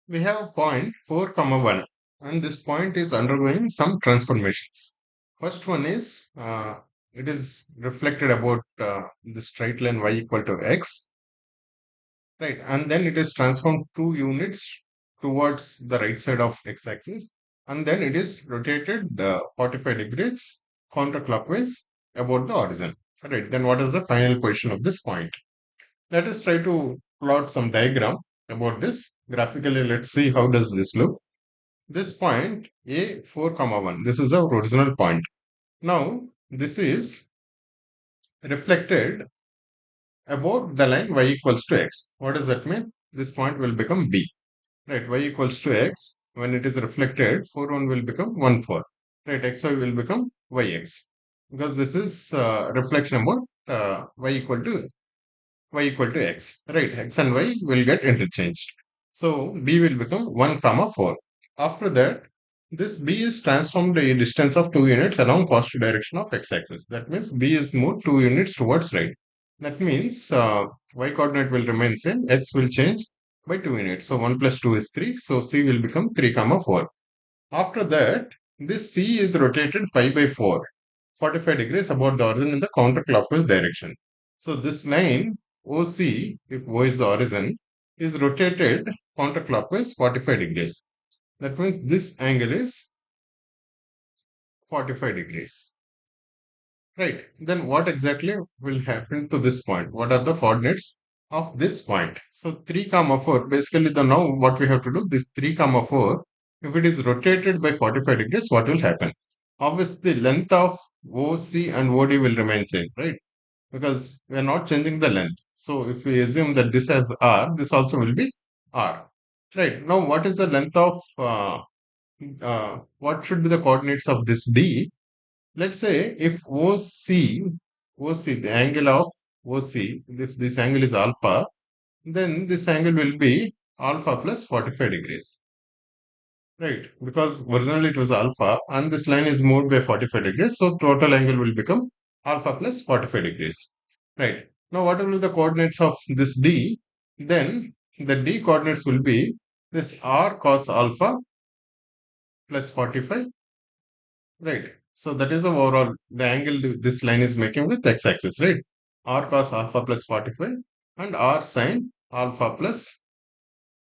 We have a point 4 comma 1, and this point is undergoing some transformations. First one is it is reflected about the straight line y equal to x, right? And then it is transformed 2 units towards the right side of x-axis, and then it is rotated 45 degrees counterclockwise about the horizon. Right? Then what is the final position of this point? Let us try to plot some diagram about this. Graphically, let's see how does this look. This point a 4 comma 1, this is our original point. Now this is reflected about the line y equals to x. What does that mean? This point will become b, right? Y equals to x, when it is reflected, 4 1 will become 1 4, right? Xy will become yx, because this is reflection about y equal to x, right? X and y will get interchanged. So b will become 1 comma 4. After that, this b is transformed a distance of 2 units along positive direction of x-axis. That means b is moved 2 units towards right. That means y coordinate will remain same, x will change by 2 units. So 1 plus 2 is 3. So c will become 3 comma 4. After that, this c is rotated pi by 4, 45 degrees about the origin in the counterclockwise direction. So this line OC, if O is the origin, is rotated counterclockwise 45 degrees. That means this angle is 45 degrees. Right. Then what exactly will happen to this point? What are the coordinates of this point? So 3 comma 4. Basically, the now what we have to do, this 3 comma 4, if it is rotated by 45 degrees, what will happen? Obviously, the length of OC and OD will remain same, right? Because we are not changing the length. So if we assume that this has R, this also will be R. Right. Now, what is the length of, what should be the coordinates of this D? Let's say if OC, the angle of OC, if this angle is alpha, then this angle will be alpha plus 45 degrees. Right, because originally it was alpha and this line is moved by 45 degrees, so total angle will become alpha plus 45 degrees. Right, now what will be the coordinates of this D? Then the D coordinates will be this R cos alpha plus 45. Right, so that is the overall the angle this line is making with x-axis, right? R cos alpha plus 45 and R sin alpha plus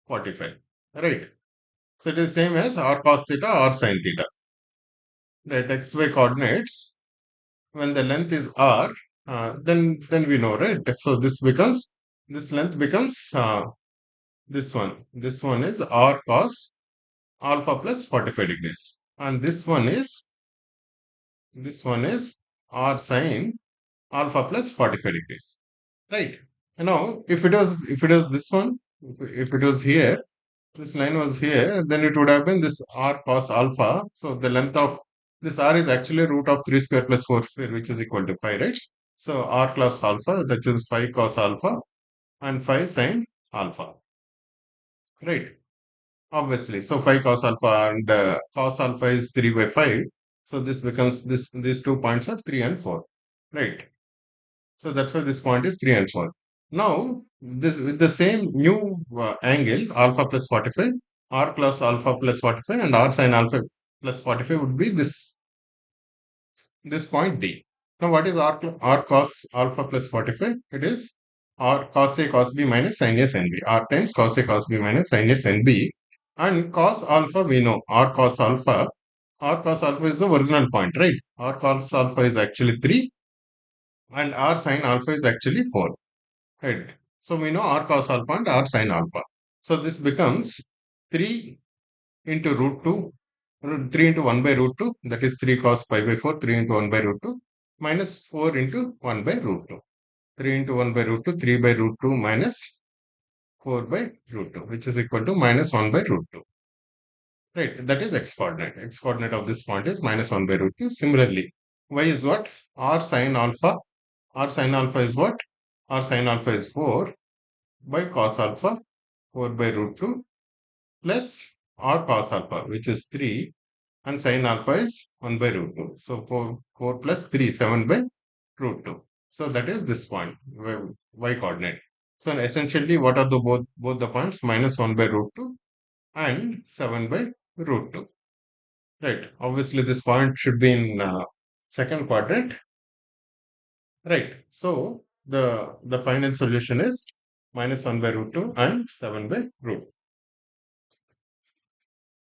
45. Right, so it is same as R cos theta, R sin theta. Right, xy coordinates when the length is r, then we know, right? So this length becomes this one is r cos alpha plus 45 degrees, and this one is r sin alpha plus 45 degrees, right? And now if it was this one, if it was here, this line was here, then it would have been this r cos alpha. So the length of this r is actually root of 3 square plus 4 square, which is equal to 5, right? So r plus alpha, that is 5 cos alpha and 5 sin alpha, right? Obviously. So 5 cos alpha and cos alpha is 3 by 5. So this becomes these 2 points are 3 and 4, right? So that's why this point is 3 and 4. Now, this with the same new angle, alpha plus 45, r plus alpha plus 45, and r sin alpha plus 45 would be this point D. Now, what is r cos alpha plus 45? It is r cos A cos B minus sin A sin B. R times cos A cos B minus sin A sin B. And cos alpha, we know r cos alpha. R cos alpha is the original point, right? R cos alpha is actually 3 and r sin alpha is actually 4. Right. So we know r cos alpha and r sin alpha. So this becomes 3 into root 2, 3 into 1 by root 2, that is 3 cos pi by 4, 3 into 1 by root 2, minus 4 into 1 by root 2. 3 into 1 by root 2, 3 by root 2 minus 4 by root 2, which is equal to minus 1 by root 2. Right, that is x coordinate. X coordinate of this point is minus 1 by root 2. Similarly, y is what? R sin alpha. R sin alpha is what? R sin alpha is 4 by cos alpha, 4 by root 2, plus r cos alpha, which is 3, and sin alpha is 1 by root 2. So 4 plus 3, 7 by root 2. So that is this point, y coordinate. So essentially, what are the both the points? Minus 1 by root 2 and 7 by root 2. Right. Obviously, this point should be in second quadrant. Right. So the final solution is minus 1 by root 2 and 7 by root.